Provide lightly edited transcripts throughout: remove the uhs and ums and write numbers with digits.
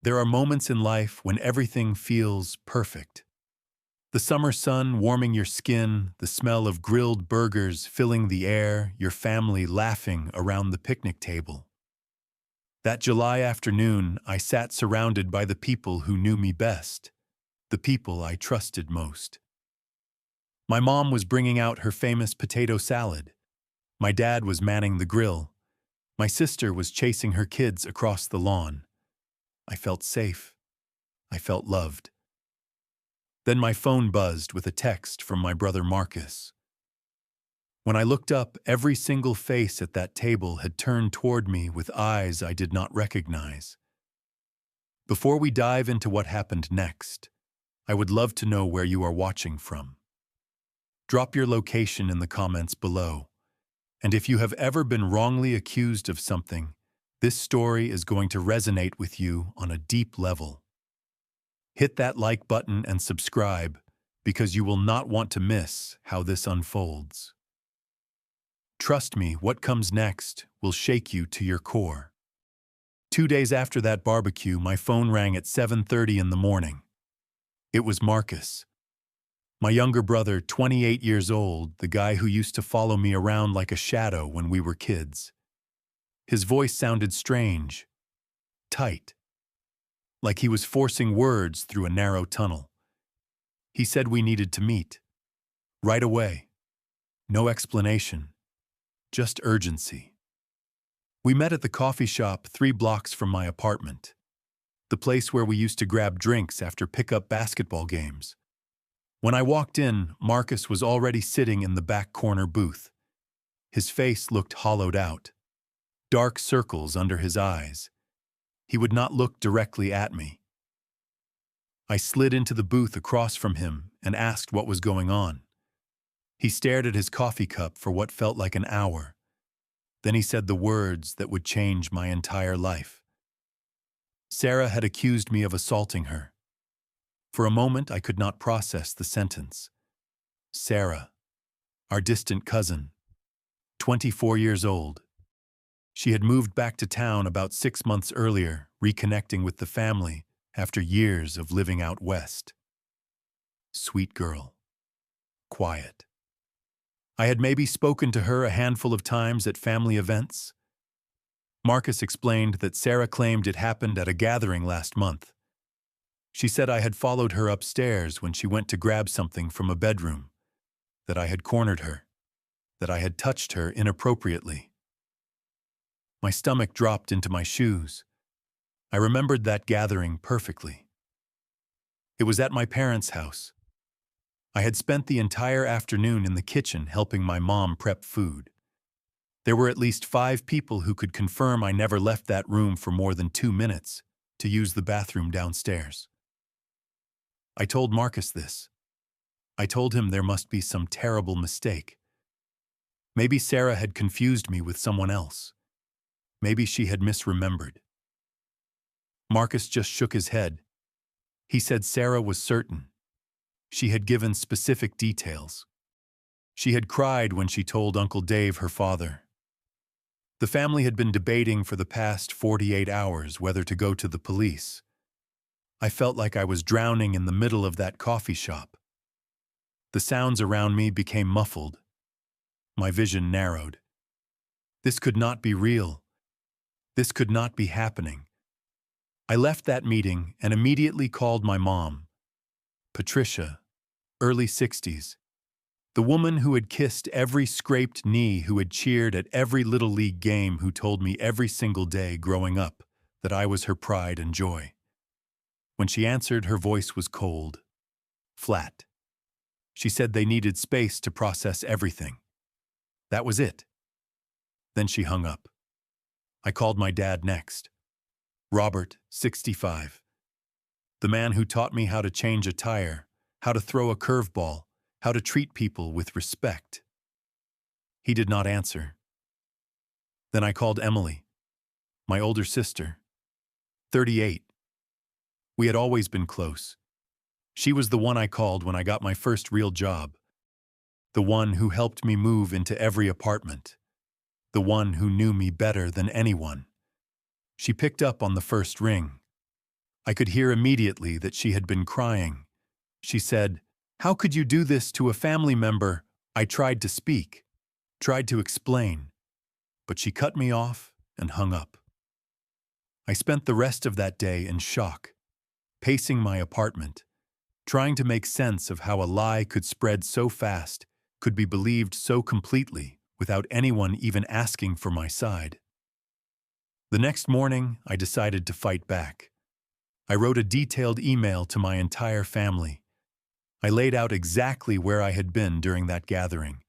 There are moments in life when everything feels perfect. The summer sun warming your skin, the smell of grilled burgers filling the air, your family laughing around the picnic table. That July afternoon, I sat surrounded by the people who knew me best, the people I trusted most. My mom was bringing out her famous potato salad. My dad was manning the grill. My sister was chasing her kids across the lawn. I felt safe. I felt loved. Then my phone buzzed with a text from my brother Marcus. When I looked up, every single face at that table had turned toward me with eyes I did not recognize. Before we dive into what happened next, I would love to know where you are watching from. Drop your location in the comments below. And if you have ever been wrongly accused of something, this story is going to resonate with you on a deep level. Hit that like button and subscribe, because you will not want to miss how this unfolds. Trust me, what comes next will shake you to your core. 2 days after that barbecue, my phone rang at 7:30 in the morning. It was Marcus. My younger brother, 28 years old, the guy who used to follow me around like a shadow when we were kids. His voice sounded strange, tight, like he was forcing words through a narrow tunnel. He said we needed to meet. Right away. No explanation. Just urgency. We met at the coffee shop 3 blocks from my apartment, the place where we used to grab drinks after pickup basketball games. When I walked in, Marcus was already sitting in the back corner booth. His face looked hollowed out, dark circles under his eyes. He would not look directly at me. I slid into the booth across from him and asked what was going on. He stared at his coffee cup for what felt like an hour. Then he said the words that would change my entire life. Sarah had accused me of assaulting her. For a moment, I could not process the sentence. Sarah, our distant cousin, 24 years old. She had moved back to town about 6 months earlier, reconnecting with the family after years of living out west. Sweet girl. Quiet. I had maybe spoken to her a handful of times at family events. Marcus explained that Sarah claimed it happened at a gathering last month. She said I had followed her upstairs when she went to grab something from a bedroom, that I had cornered her, that I had touched her inappropriately. My stomach dropped into my shoes. I remembered that gathering perfectly. It was at my parents' house. I had spent the entire afternoon in the kitchen helping my mom prep food. There were at least 5 people who could confirm I never left that room for more than 2 minutes to use the bathroom downstairs. I told Marcus this. I told him there must be some terrible mistake. Maybe Sarah had confused me with someone else. Maybe she had misremembered. Marcus just shook his head. He said Sarah was certain. She had given specific details. She had cried when she told Uncle Dave her father. The family had been debating for the past 48 hours whether to go to the police. I felt like I was drowning in the middle of that coffee shop. The sounds around me became muffled. My vision narrowed. This could not be real. This could not be happening. I left that meeting and immediately called my mom. Patricia, early 60s. The woman who had kissed every scraped knee, who had cheered at every Little League game, who told me every single day growing up that I was her pride and joy. When she answered, her voice was cold, flat. She said they needed space to process everything. That was it. Then she hung up. I called my dad next. Robert, 65. The man who taught me how to change a tire, how to throw a curveball, how to treat people with respect. He did not answer. Then I called Emily, my older sister, 38. We had always been close. She was the one I called when I got my first real job, the one who helped me move into every apartment, the one who knew me better than anyone. She picked up on the first ring. I could hear immediately that she had been crying. She said, "How could you do this to a family member?" I tried to speak, tried to explain, but she cut me off and hung up. I spent the rest of that day in shock, pacing my apartment, trying to make sense of how a lie could spread so fast, could be believed so completely, without anyone even asking for my side. The next morning, I decided to fight back. I wrote a detailed email to my entire family. I laid out exactly where I had been during that gathering.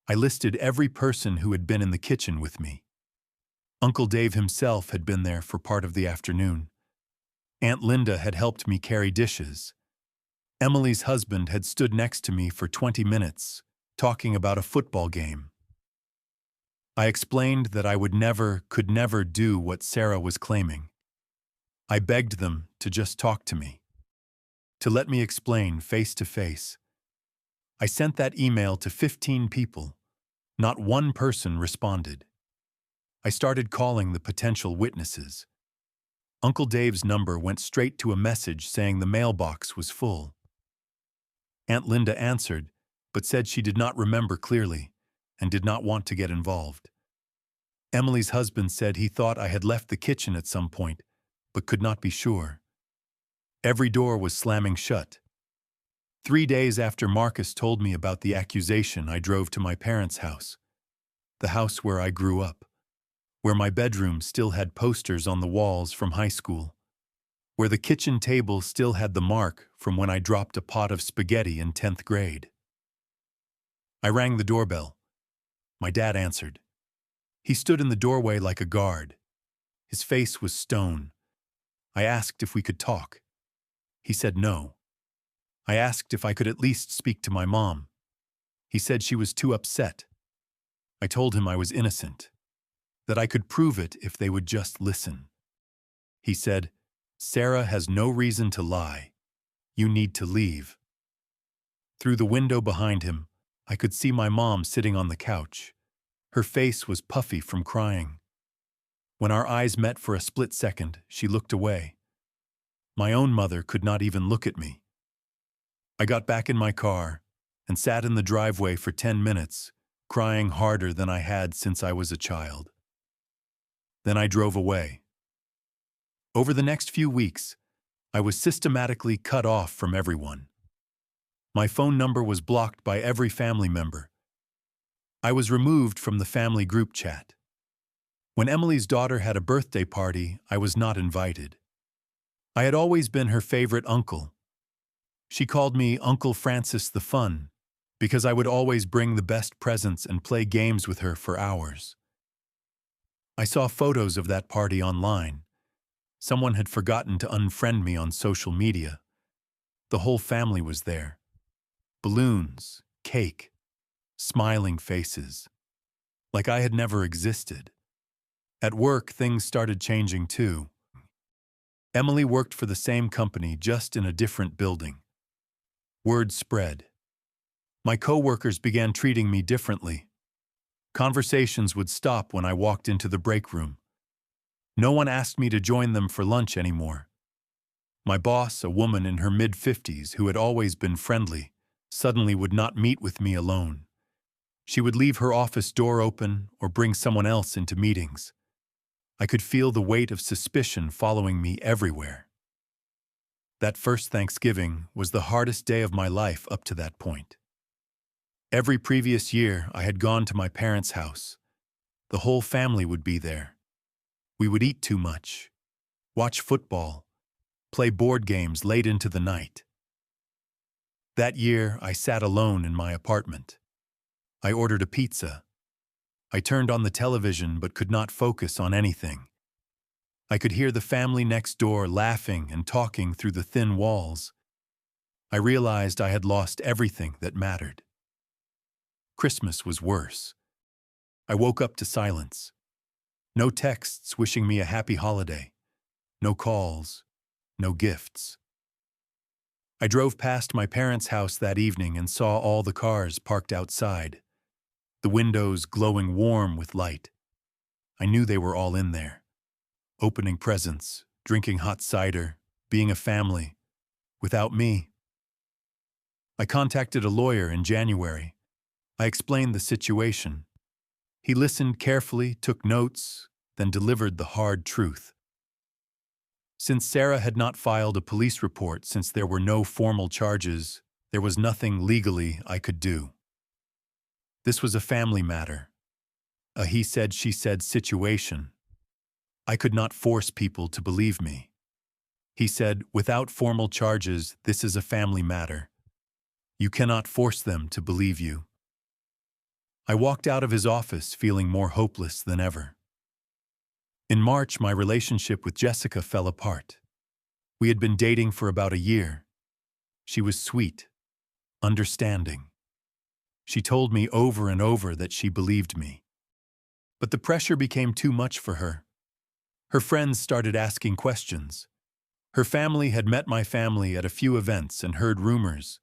I listed every person who had been in the kitchen with me. Uncle Dave himself had been there for part of the afternoon. Aunt Linda had helped me carry dishes. Emily's husband had stood next to me for 20 minutes, talking about a football game. I explained that I could never do what Sarah was claiming. I begged them to just talk to me, to let me explain face to face. I sent that email to 15 people. Not one person responded. I started calling the potential witnesses. Uncle Dave's number went straight to a message saying the mailbox was full. Aunt Linda answered, but said she did not remember clearly and did not want to get involved. Emily's husband said he thought I had left the kitchen at some point, but could not be sure. Every door was slamming shut. 3 days after Marcus told me about the accusation, I drove to my parents' house, the house where I grew up, where my bedroom still had posters on the walls from high school, where the kitchen table still had the mark from when I dropped a pot of spaghetti in 10th grade. I rang the doorbell. My dad answered. He stood in the doorway like a guard. His face was stone. I asked if we could talk. He said no. I asked if I could at least speak to my mom. He said she was too upset. I told him I was innocent, that I could prove it if they would just listen. He said, "Sarah has no reason to lie. You need to leave." Through the window behind him, I could see my mom sitting on the couch. Her face was puffy from crying. When our eyes met for a split second, she looked away. My own mother could not even look at me. I got back in my car and sat in the driveway for 10 minutes, crying harder than I had since I was a child. Then I drove away. Over the next few weeks, I was systematically cut off from everyone. My phone number was blocked by every family member. I was removed from the family group chat. When Emily's daughter had a birthday party, I was not invited. I had always been her favorite uncle. She called me Uncle Francis the Fun, because I would always bring the best presents and play games with her for hours. I saw photos of that party online. Someone had forgotten to unfriend me on social media. The whole family was there. Balloons, cake, smiling faces, like I had never existed. At work, things started changing too. Emily worked for the same company, just in a different building. Word spread. My coworkers began treating me differently. Conversations would stop when I walked into the break room. No one asked me to join them for lunch anymore. My boss, a woman in her mid-50s who had always been friendly, suddenly would not meet with me alone. She would leave her office door open or bring someone else into meetings. I could feel the weight of suspicion following me everywhere. That first Thanksgiving was the hardest day of my life up to that point. Every previous year, I had gone to my parents' house. The whole family would be there. We would eat too much, watch football, play board games late into the night. That year, I sat alone in my apartment. I ordered a pizza. I turned on the television but could not focus on anything. I could hear the family next door laughing and talking through the thin walls. I realized I had lost everything that mattered. Christmas was worse. I woke up to silence. No texts wishing me a happy holiday. No calls. No gifts. I drove past my parents' house that evening and saw all the cars parked outside, the windows glowing warm with light. I knew they were all in there, opening presents, drinking hot cider, being a family, without me. I contacted a lawyer in January. I explained the situation. He listened carefully, took notes, then delivered the hard truth. Since Sarah had not filed a police report since there were no formal charges, there was nothing legally I could do. This was a family matter, a he said, she said situation. I could not force people to believe me. He said, without formal charges, this is a family matter. You cannot force them to believe you. I walked out of his office feeling more hopeless than ever. In March, my relationship with Jessica fell apart. We had been dating for about a year. She was sweet, understanding. She told me over and over that she believed me. But the pressure became too much for her. Her friends started asking questions. Her family had met my family at a few events and heard rumors.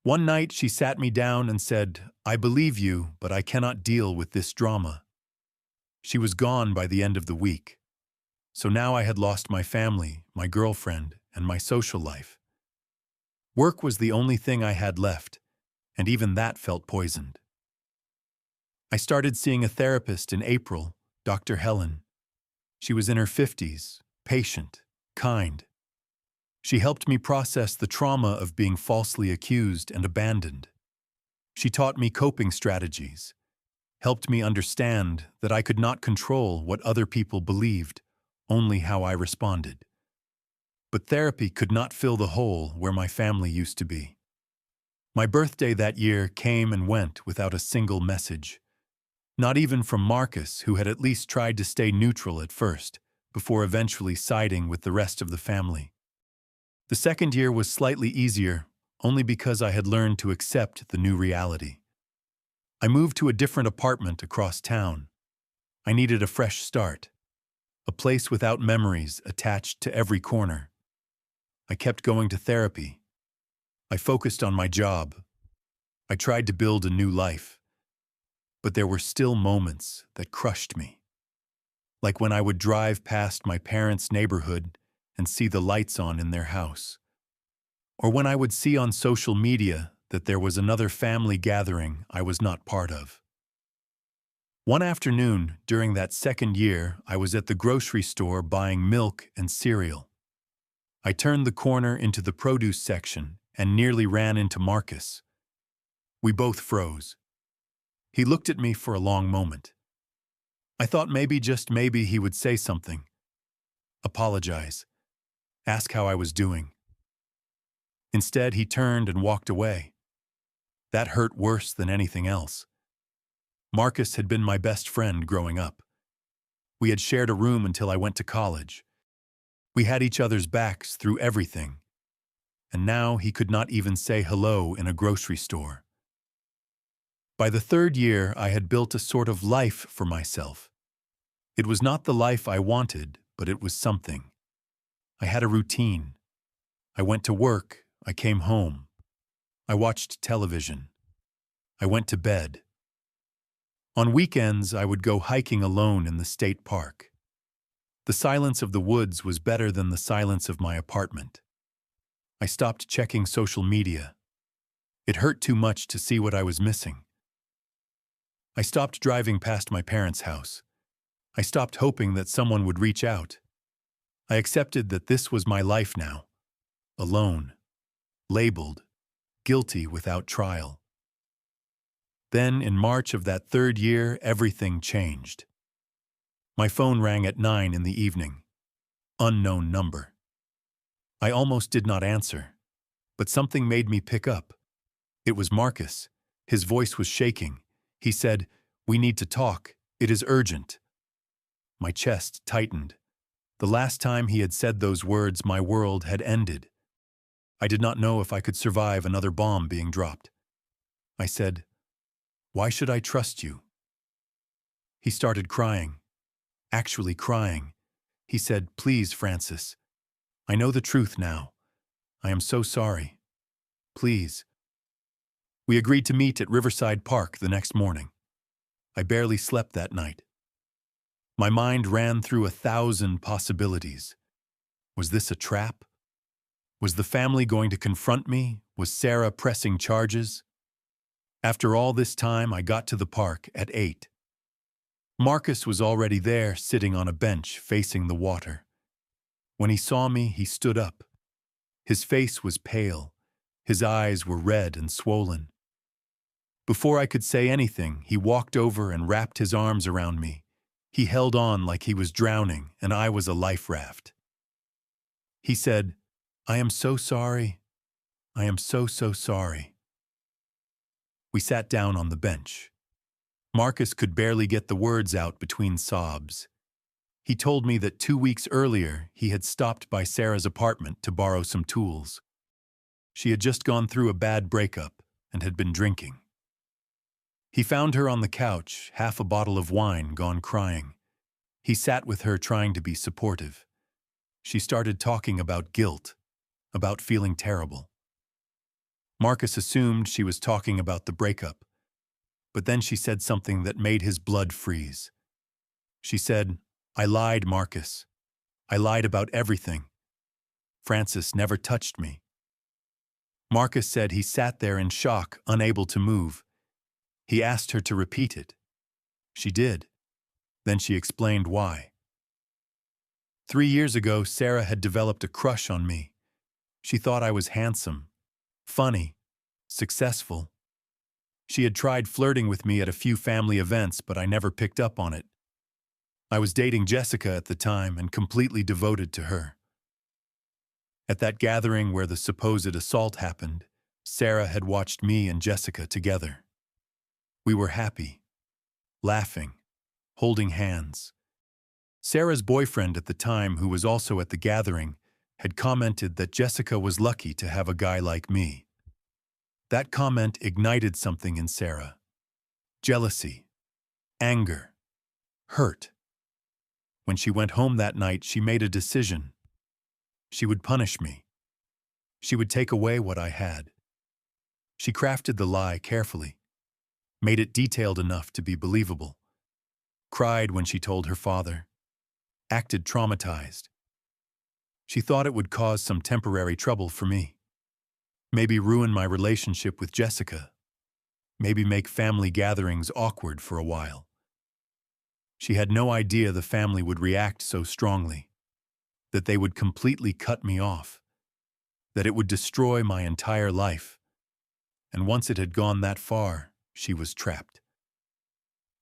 One night she sat me down and said, "I believe you, but I cannot deal with this drama." She was gone by the end of the week. So now I had lost my family, my girlfriend, and my social life. Work was the only thing I had left, and even that felt poisoned. I started seeing a therapist in April, Dr. Helen. She was in her 50s, patient, kind. She helped me process the trauma of being falsely accused and abandoned. She taught me coping strategies, helped me understand that I could not control what other people believed, only how I responded. But therapy could not fill the hole where my family used to be. My birthday that year came and went without a single message. Not even from Marcus, who had at least tried to stay neutral at first, before eventually siding with the rest of the family. The second year was slightly easier, only because I had learned to accept the new reality. I moved to a different apartment across town. I needed a fresh start, a place without memories attached to every corner. I kept going to therapy. I focused on my job. I tried to build a new life. But there were still moments that crushed me. Like when I would drive past my parents' neighborhood and see the lights on in their house. Or when I would see on social media that there was another family gathering I was not part of. One afternoon, during that second year, I was at the grocery store buying milk and cereal. I turned the corner into the produce section and nearly ran into Marcus. We both froze. He looked at me for a long moment. I thought maybe, just maybe, he would say something. Apologize. Ask how I was doing. Instead, he turned and walked away. That hurt worse than anything else. Marcus had been my best friend growing up. We had shared a room until I went to college. We had each other's backs through everything. And now he could not even say hello in a grocery store. By the third year, I had built a sort of life for myself. It was not the life I wanted, but it was something. I had a routine. I went to work. I came home. I watched television. I went to bed. On weekends, I would go hiking alone in the state park. The silence of the woods was better than the silence of my apartment. I stopped checking social media. It hurt too much to see what I was missing. I stopped driving past my parents' house. I stopped hoping that someone would reach out. I accepted that this was my life now. Alone. Labeled. Guilty without trial. Then, in March of that third year, everything changed. My phone rang at 9 in the evening. Unknown number. I almost did not answer, but something made me pick up. It was Marcus. His voice was shaking. He said, "We need to talk. It is urgent." My chest tightened. The last time he had said those words, my world had ended. I did not know if I could survive another bomb being dropped. I said, "Why should I trust you?" He started crying. Actually crying. He said, "Please, Francis. I know the truth now. I am so sorry. Please." We agreed to meet at Riverside Park the next morning. I barely slept that night. My mind ran through 1,000 possibilities. Was this a trap? Was the family going to confront me? Was Sarah pressing charges? After all this time, I got to the park at 8. Marcus was already there, sitting on a bench facing the water. When he saw me, he stood up. His face was pale. His eyes were red and swollen. Before I could say anything, he walked over and wrapped his arms around me. He held on like he was drowning, and I was a life raft. He said, "I am so sorry. I am so sorry." We sat down on the bench. Marcus could barely get the words out between sobs. He told me that 2 weeks earlier he had stopped by Sarah's apartment to borrow some tools. She had just gone through a bad breakup and had been drinking. He found her on the couch, half a bottle of wine gone crying. He sat with her trying to be supportive. She started talking about guilt, about feeling terrible. Marcus assumed she was talking about the breakup, but then she said something that made his blood freeze. She said, "I lied, Marcus. I lied about everything. Francis never touched me." Marcus said he sat there in shock, unable to move. He asked her to repeat it. She did. Then she explained why. 3 years ago, Sarah had developed a crush on me. She thought I was handsome, funny, successful. She had tried flirting with me at a few family events, but I never picked up on it. I was dating Jessica at the time and completely devoted to her. At that gathering where the supposed assault happened, Sarah had watched me and Jessica together. We were happy, laughing, holding hands. Sarah's boyfriend at the time, who was also at the gathering, had commented that Jessica was lucky to have a guy like me. That comment ignited something in Sarah. Jealousy, anger, hurt. When she went home that night, she made a decision. She would punish me. She would take away what I had. She crafted the lie carefully, made it detailed enough to be believable, cried when she told her father, acted traumatized. She thought it would cause some temporary trouble for me, maybe ruin my relationship with Jessica, maybe make family gatherings awkward for a while. She had no idea the family would react so strongly, that they would completely cut me off, that it would destroy my entire life. And once it had gone that far, she was trapped.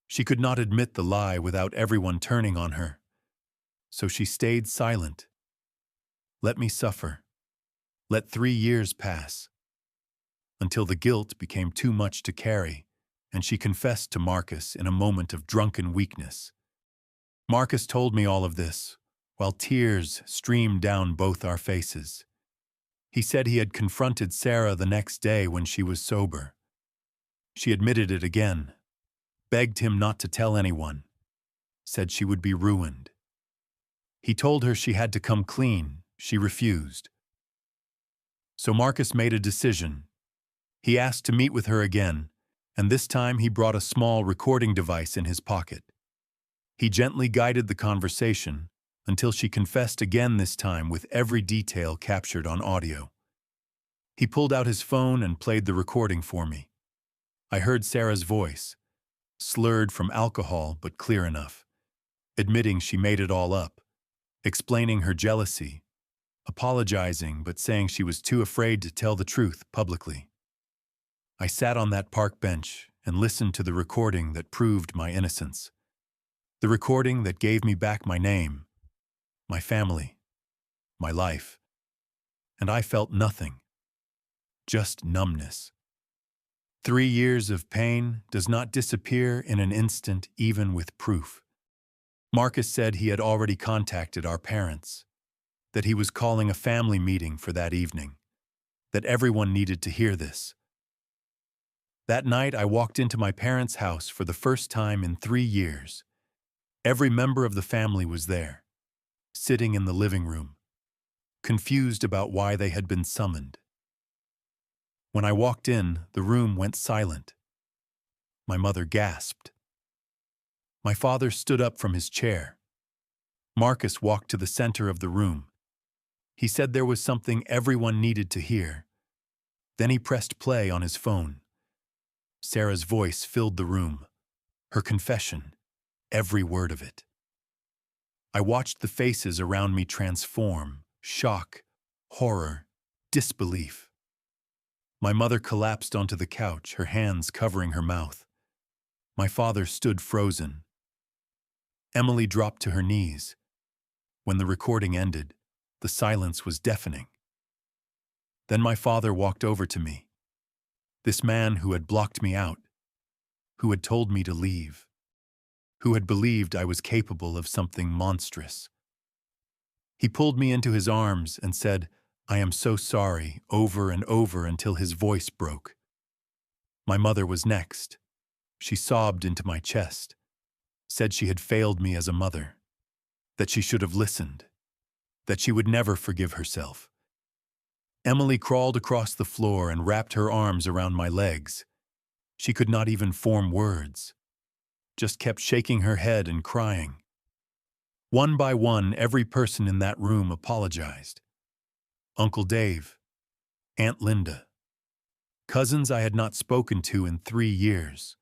She could not admit the lie without everyone turning on her, so she stayed silent. Let me suffer. Let 3 years pass, until the guilt became too much to carry, and she confessed to Marcus in a moment of drunken weakness. Marcus told me all of this, while tears streamed down both our faces. He said he had confronted Sarah the next day when she was sober. She admitted it again, begged him not to tell anyone, said she would be ruined. He told her she had to come clean. She refused. So Marcus made a decision. He asked to meet with her again, and this time he brought a small recording device in his pocket. He gently guided the conversation until she confessed again, this time with every detail captured on audio. He pulled out his phone and played the recording for me. I heard Sarah's voice, slurred from alcohol but clear enough, admitting she made it all up, explaining her jealousy, apologizing but saying she was too afraid to tell the truth publicly. I sat on that park bench and listened to the recording that proved my innocence, the recording that gave me back my name, my family, my life. And I felt nothing, just numbness. 3 years of pain does not disappear in an instant, even with proof. Marcus said he had already contacted our parents, that he was calling a family meeting for that evening, that everyone needed to hear this. That night, I walked into my parents' house for the first time in 3 years. Every member of the family was there, sitting in the living room, confused about why they had been summoned. When I walked in, the room went silent. My mother gasped. My father stood up from his chair. Marcus walked to the center of the room. He said there was something everyone needed to hear. Then he pressed play on his phone. Sarah's voice filled the room. Her confession, every word of it. I watched the faces around me transform, shock, horror, disbelief. My mother collapsed onto the couch, her hands covering her mouth. My father stood frozen. Emily dropped to her knees. When the recording ended, the silence was deafening. Then my father walked over to me. This man who had blocked me out, who had told me to leave, who had believed I was capable of something monstrous. He pulled me into his arms and said, "I am so sorry," over and over until his voice broke. My mother was next. She sobbed into my chest, said she had failed me as a mother, that she should have listened, that she would never forgive herself. Emily crawled across the floor and wrapped her arms around my legs. She could not even form words, just kept shaking her head and crying. One by one, every person in that room apologized. Uncle Dave, Aunt Linda, cousins I had not spoken to in 3 years.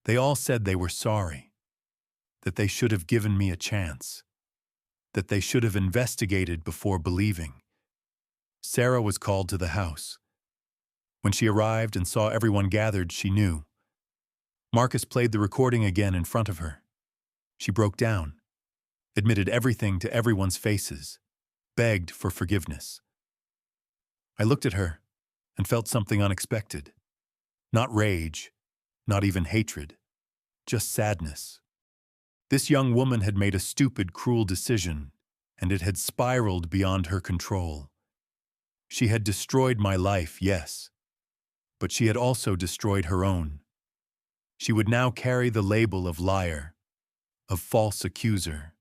They all said they were sorry, that they should have given me a chance, that they should have investigated before believing. Sarah was called to the house. When she arrived and saw everyone gathered, she knew. Marcus played the recording again in front of her. She broke down, admitted everything to everyone's faces, begged for forgiveness. I looked at her and felt something unexpected. Not rage, not even hatred, just sadness. This young woman had made a stupid, cruel decision, and it had spiraled beyond her control. She had destroyed my life, yes, but she had also destroyed her own. She would now carry the label of liar, of false accuser.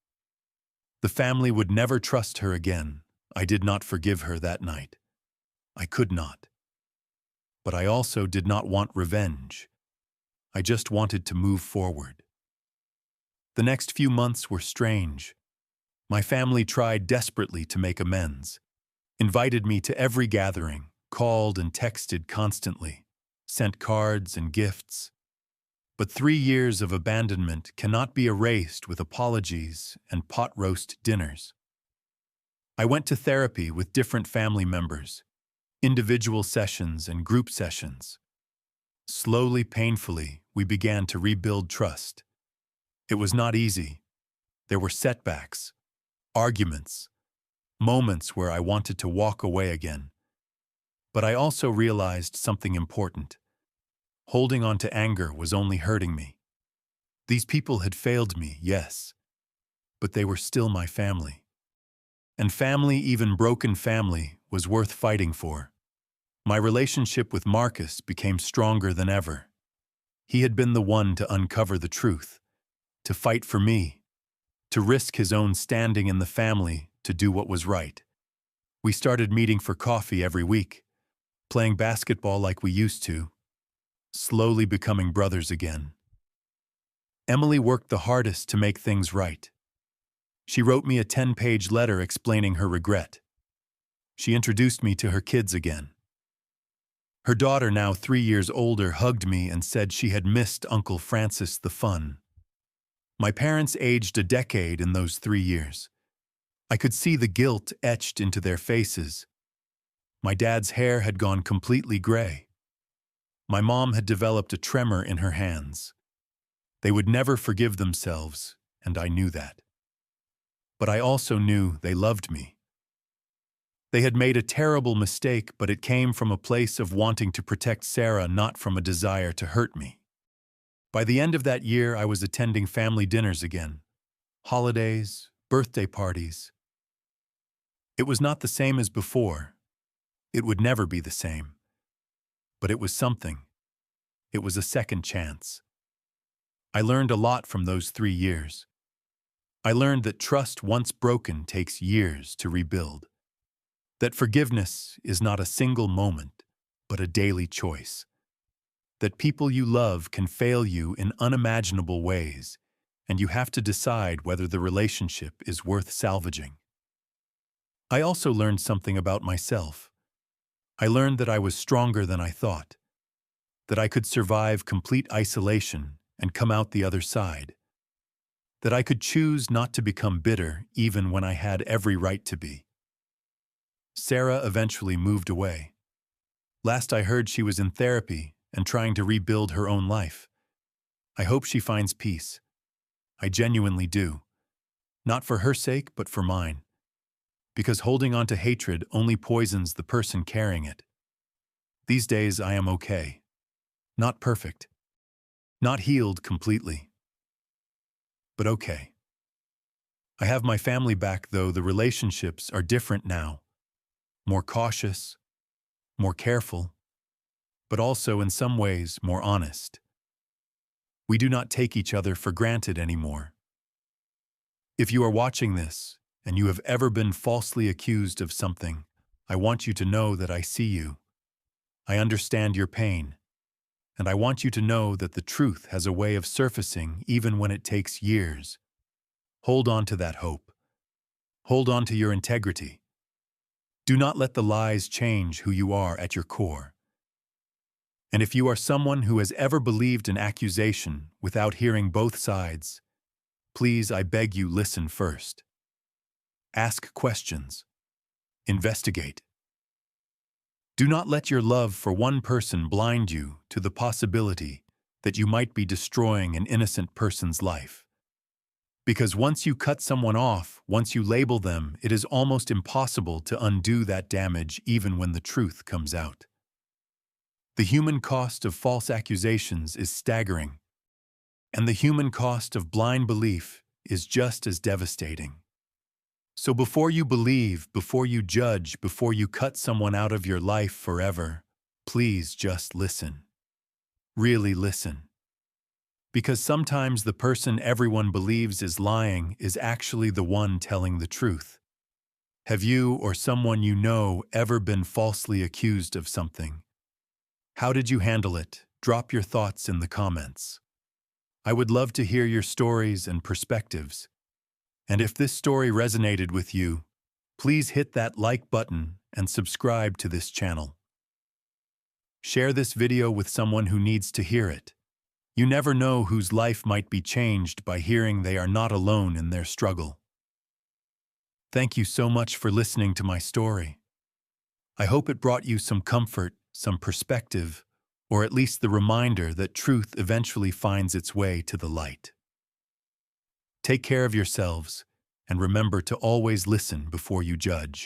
The family would never trust her again. I did not forgive her that night. I could not. But I also did not want revenge. I just wanted to move forward. The next few months were strange. My family tried desperately to make amends, invited me to every gathering, called and texted constantly, sent cards and gifts. But 3 years of abandonment cannot be erased with apologies and pot roast dinners. I went to therapy with different family members, individual sessions and group sessions. Slowly, painfully, we began to rebuild trust. It was not easy. There were setbacks, arguments, moments where I wanted to walk away again. But I also realized something important. Holding on to anger was only hurting me. These people had failed me, yes, but they were still my family. And family, even broken family, was worth fighting for. My relationship with Marcus became stronger than ever. He had been the one to uncover the truth, to fight for me, to risk his own standing in the family to do what was right. We started meeting for coffee every week, playing basketball like we used to, slowly becoming brothers again. Emily worked the hardest to make things right. She wrote me a 10-page letter explaining her regret. She introduced me to her kids again. Her daughter, now 3 years older, hugged me and said she had missed Uncle Francis the fun. My parents aged a decade in those 3 years. I could see the guilt etched into their faces. My dad's hair had gone completely gray. My mom had developed a tremor in her hands. They would never forgive themselves, and I knew that. But I also knew they loved me. They had made a terrible mistake, but it came from a place of wanting to protect Sarah, not from a desire to hurt me. By the end of that year, I was attending family dinners again. Holidays, birthday parties. It was not the same as before. It would never be the same. But it was something. It was a second chance. I learned a lot from those 3 years. I learned that trust once broken takes years to rebuild. That forgiveness is not a single moment, but a daily choice. That people you love can fail you in unimaginable ways, and you have to decide whether the relationship is worth salvaging. I also learned something about myself. I learned that I was stronger than I thought, that I could survive complete isolation and come out the other side, that I could choose not to become bitter even when I had every right to be. Sarah eventually moved away. Last I heard, she was in therapy and trying to rebuild her own life. I hope she finds peace. I genuinely do. Not for her sake, but for mine. Because holding on to hatred only poisons the person carrying it. These days I am okay. Not perfect. Not healed completely. But okay. I have my family back, though the relationships are different now. More cautious, more careful, but also in some ways more honest. We do not take each other for granted anymore. If you are watching this, and you have ever been falsely accused of something, I want you to know that I see you. I understand your pain. And I want you to know that the truth has a way of surfacing even when it takes years. Hold on to that hope. Hold on to your integrity. Do not let the lies change who you are at your core. And if you are someone who has ever believed an accusation without hearing both sides, please, I beg you, listen first. Ask questions. Investigate. Do not let your love for one person blind you to the possibility that you might be destroying an innocent person's life. Because once you cut someone off, once you label them, it is almost impossible to undo that damage even when the truth comes out. The human cost of false accusations is staggering, and the human cost of blind belief is just as devastating. So before you believe, before you judge, before you cut someone out of your life forever, please just listen. Really listen. Because sometimes the person everyone believes is lying is actually the one telling the truth. Have you or someone you know ever been falsely accused of something? How did you handle it? Drop your thoughts in the comments. I would love to hear your stories and perspectives. And if this story resonated with you, please hit that like button and subscribe to this channel. Share this video with someone who needs to hear it. You never know whose life might be changed by hearing they are not alone in their struggle. Thank you so much for listening to my story. I hope it brought you some comfort, some perspective, or at least the reminder that truth eventually finds its way to the light. Take care of yourselves, and remember to always listen before you judge.